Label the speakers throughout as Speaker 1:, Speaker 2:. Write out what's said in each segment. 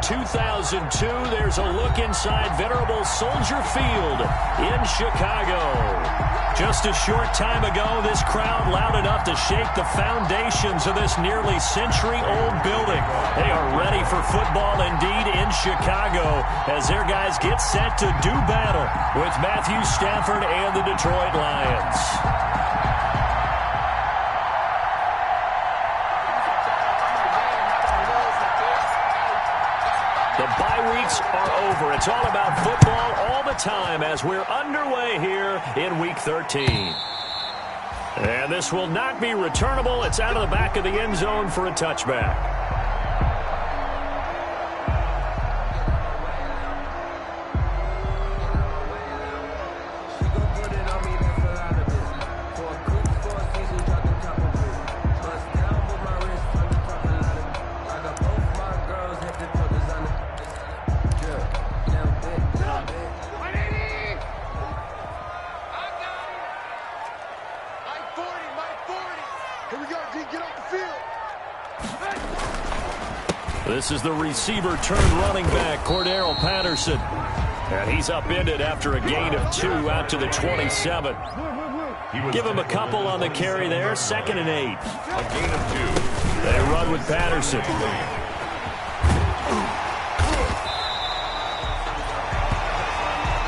Speaker 1: 2002. There's a look inside venerable Soldier Field in Chicago. Just a short time ago, this crowd loud enough to shake the foundations of this nearly century-old building. They are ready for football indeed in Chicago as their guys get set to do battle with Matthew Stafford and the Detroit Lions. The bye weeks are over. It's all about football all the time as we're underway here in Week 13. And this will not be returnable. It's out of the back of the end zone for a touchback. This is the receiver turned running back, Cordero Patterson. And he's upended after a gain of 2 out to the 27. Give him a couple on the carry there, 2nd and 8.
Speaker 2: A gain of 2.
Speaker 1: They run with Patterson.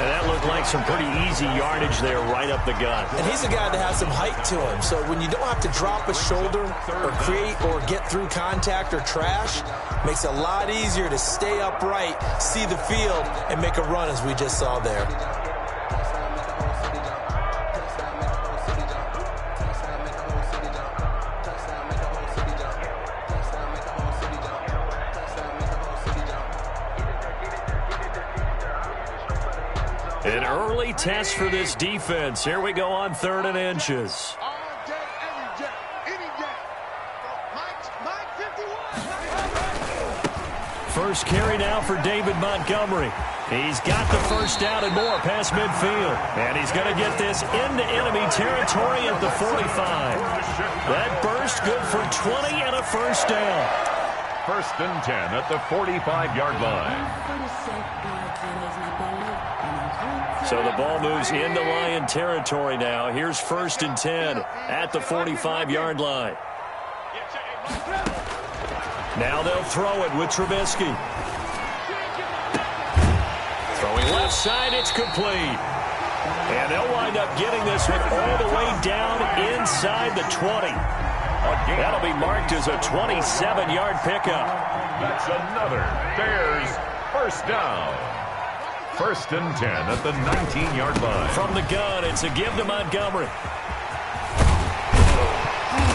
Speaker 1: And that looked like some pretty easy yardage there right up the gut.
Speaker 3: And he's a guy that has some height to him. So when you don't have to drop a shoulder or create or get through contact or trash, makes it a lot easier to stay upright, see the field, and make a run as we just saw there.
Speaker 1: An early test for this defense. Here we go on 3rd and inches.
Speaker 4: All day, every day, any day. Mike 51.
Speaker 1: First carry now for David Montgomery. He's got the first down and more past midfield. And he's going to get this into enemy territory at the 45. That burst good for 20 and a first down.
Speaker 2: 1st and 10 at the 45-yard line.
Speaker 1: So the ball moves into Lion territory now. Here's 1st and 10 at the 45-yard line. Now they'll throw it with Trubisky. Throwing left side, it's complete. And they'll wind up getting this one all the way down inside the 20. That'll be marked as a 27-yard pickup.
Speaker 2: That's another Bears first down. 1st and 10 at the 19-yard line.
Speaker 1: From the gun, it's a give to Montgomery.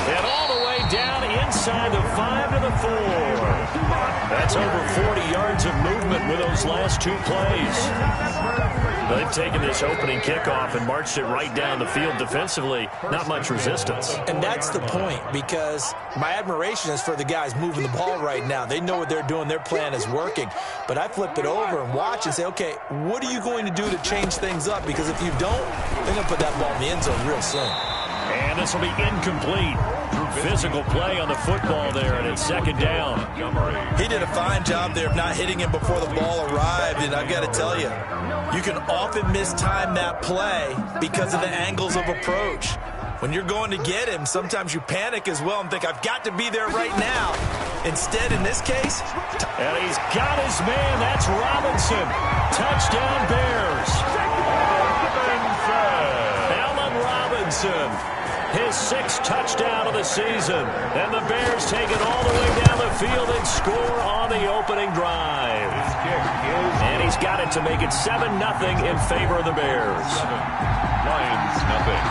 Speaker 1: And all the way down inside the 5 to the 4. That's over 40 yards of movement with those last 2 plays. They've taken this opening kickoff and marched it right down the field defensively. Not much resistance.
Speaker 3: And that's the point, because my admiration is for the guys moving the ball right now. They know what they're doing. Their plan is working. But I flip it over and watch and say, okay, what are you going to do to change things up? Because if you don't, they're going to put that ball in the end zone real soon.
Speaker 1: And this will be incomplete. Physical play on the football there, and it's 2nd down.
Speaker 3: He did a fine job there of not hitting him before the ball arrived, and I've got to tell you, you can often mistime that play because of the angles of approach. When you're going to get him, sometimes you panic as well and think, I've got to be there right now. Instead, in this case...
Speaker 1: And he's got his man. That's Robinson. Touchdown, Bears. Allen Robinson. His 6th touchdown of the season. And the Bears take it all the way down the field and score on the opening drive. And he's got it to make it 7-0 in favor of the Bears.
Speaker 2: Lions nothing.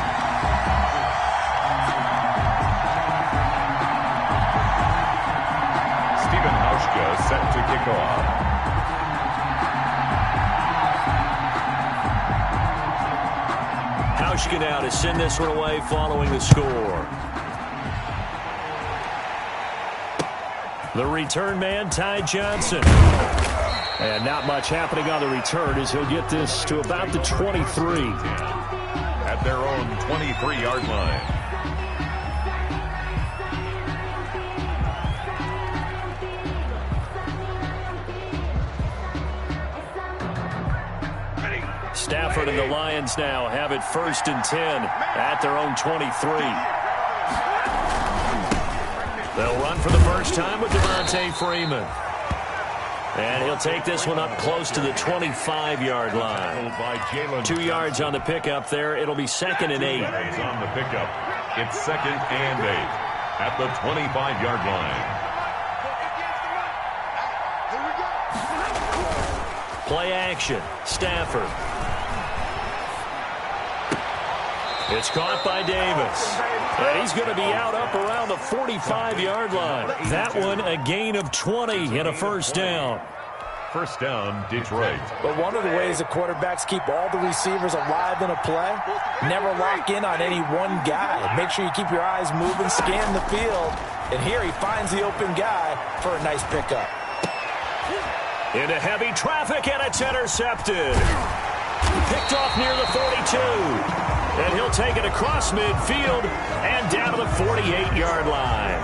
Speaker 2: Stephen Hauschka set to kick off.
Speaker 1: Hauschka now to send this one away following the score. The return man, Ty Johnson. And not much happening on the return as he'll get this to about the 23.
Speaker 2: At their own 23-yard line.
Speaker 1: Stafford and the Lions now have it 1st and 10 at their own 23. They'll run for the first time with Devontae Freeman. And he'll take this one up close to the 25-yard line. 2 yards on the pickup there. It'll be 2nd and 8.
Speaker 2: On the pickup, it's 2nd and 8 at the 25-yard line.
Speaker 1: Play action. Stafford. It's caught by Davis. And he's going to be out up around the 45-yard line. That one a gain of 20 and a first down.
Speaker 2: First down, Detroit.
Speaker 5: But one of the ways the quarterbacks keep all the receivers alive in a play, never lock in on any one guy. Make sure you keep your eyes moving, scan the field. And here he finds the open guy for a nice pickup.
Speaker 1: Into heavy traffic, and it's intercepted. Picked off near the 42. And he'll take it across midfield and down to the 48-yard line.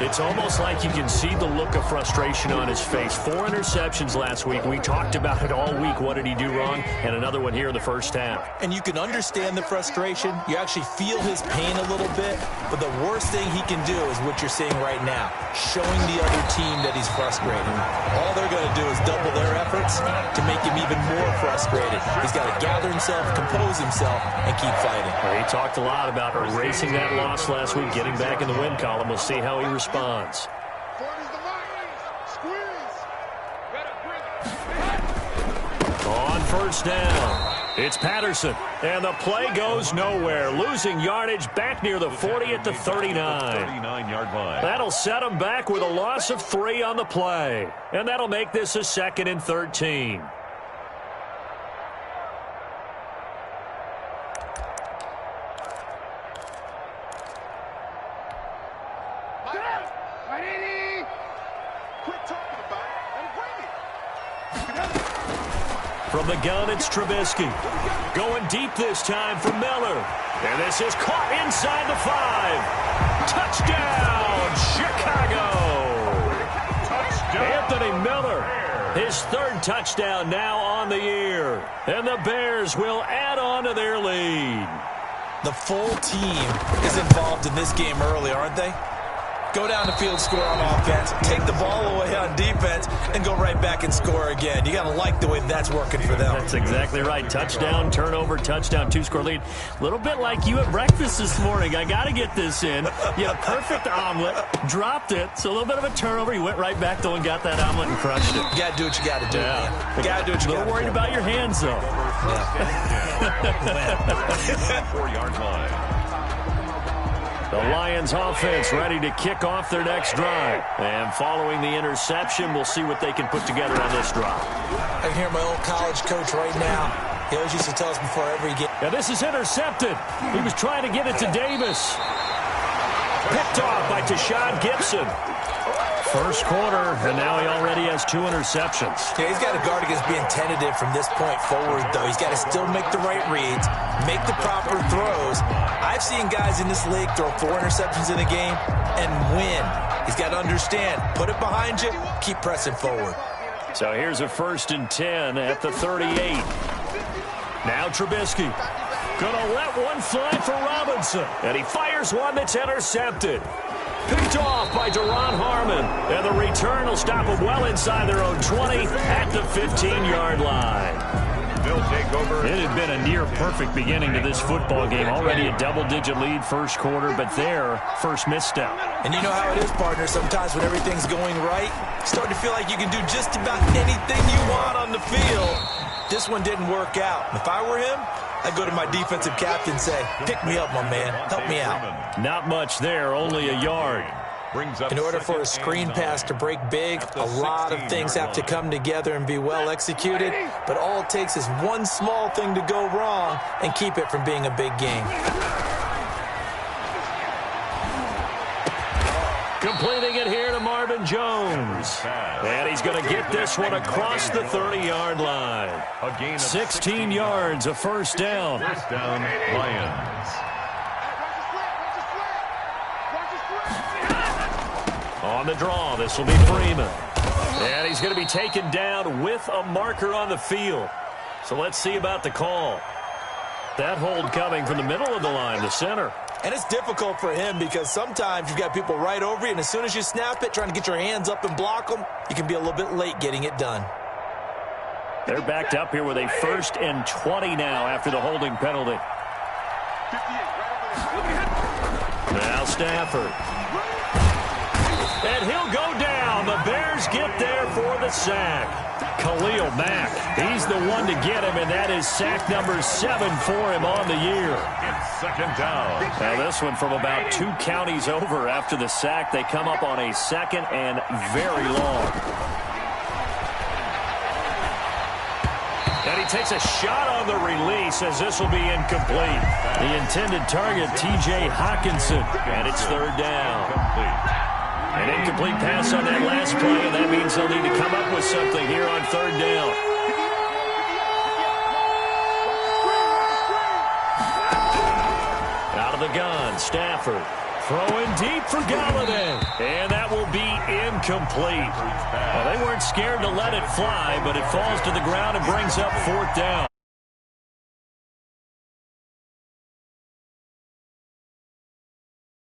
Speaker 1: It's almost like you can see the look of frustration on his face. 4 interceptions last week. We talked about it all week. What did he do wrong? And another one here in the first half.
Speaker 3: And you can understand the frustration. You actually feel his pain a little bit. But the worst thing he can do is what you're seeing right now, showing the other team that he's frustrated. All they're going to do is double their efforts to make him even more frustrated. He's got to gather himself, compose himself, and keep fighting.
Speaker 1: Well, he talked a lot about erasing that loss last week, getting back in the win column. We'll see how he responds. On first down, it's Patterson, and the play goes nowhere. Losing yardage back near the 40 at the 39.
Speaker 2: 39-yard line.
Speaker 1: That'll set him back with a loss of 3 on the play, and that'll make this a 2nd and 13. From the gun, it's Trubisky. Going deep this time for Miller. And this is caught inside the 5. Touchdown, Chicago. Touchdown. Anthony Miller. His 3rd touchdown now on the year. And the Bears will add on to their lead.
Speaker 3: The full team is involved in this game early, aren't they? Go down the field, score on offense, take the ball away on defense, and go right back and score again. You got to like the way that's working for them.
Speaker 1: That's exactly right. Touchdown, turnover, touchdown, 2-score lead. A little bit like you at breakfast this morning. I got to get this in. You had a perfect omelet, dropped it, so a little bit of a turnover. You went right back, though, and got that omelet and crushed it.
Speaker 3: You got to do what you got to do, man. You got to do what you got to do.
Speaker 1: A little worried about your hands, though.
Speaker 2: Yeah. 4-yard line.
Speaker 1: The Lions offense ready to kick off their next drive. And following the interception, we'll see what they can put together on this drive.
Speaker 5: I can hear my old college coach right now. He always used to tell us before every game.
Speaker 1: Now this is intercepted. He was trying to get it to Davis. Picked off by Tashawn Gibson. First quarter, and now he already has 2 interceptions.
Speaker 5: Yeah, he's got to guard against being tentative from this point forward, though. He's got to still make the right reads, make the proper throws. I've seen guys in this league throw 4 interceptions in a game and win. He's got to understand, put it behind you, keep pressing forward.
Speaker 1: So here's a 1st and 10 at the 38. Now Trubisky. Gonna let one fly for Robinson. And he fires one that's intercepted. Picked off by Duron Harmon. And the return will stop them well inside their own 20 at the 15-yard line.
Speaker 2: They'll take over.
Speaker 1: It had been a near-perfect beginning to this football game. Already a double-digit lead first quarter, but their first misstep.
Speaker 5: And you know how it is, partner. Sometimes when everything's going right, you start to feel like you can do just about anything you want on the field. This one didn't work out. If I were him, I'd go to my defensive captain and say, pick me up, my man. Help me out.
Speaker 1: Not much there, only a yard.
Speaker 5: In order for a screen pass to break big, a lot of things have to come together and be well executed, but all it takes is one small thing to go wrong and keep it from being a big game.
Speaker 1: Completing it here to Marvin Jones. And he's going to get this one across the 30-yard line. 16 yards, a first down.
Speaker 2: First down, Lions.
Speaker 1: On the draw, this will be Freeman. And he's going to be taken down with a marker on the field. So let's see about the call. That hold coming from the middle of the line, the center.
Speaker 5: And it's difficult for him because sometimes you've got people right over you, and as soon as you snap it, trying to get your hands up and block them, you can be a little bit late getting it done.
Speaker 1: They're backed up here with a 1st and 20 now after the holding penalty. Now Stafford. And he'll go down. The Bears get there for the sack. Khalil Mack, he's the one to get him, and that is sack number 7 for him on the year.
Speaker 2: It's 2nd down.
Speaker 1: Now this one from about 2 counties over after the sack. They come up on a 2nd and very long. And he takes a shot on the release as this will be incomplete. The intended target, T.J. Hockenson, and it's 3rd down. An incomplete pass on that last play, and that means they'll need to come up with something here on 3rd down. Out of the gun, Stafford. Throwing deep for Galladay. And that will be incomplete. Well, they weren't scared to let it fly, but it falls to the ground and brings up 4th down.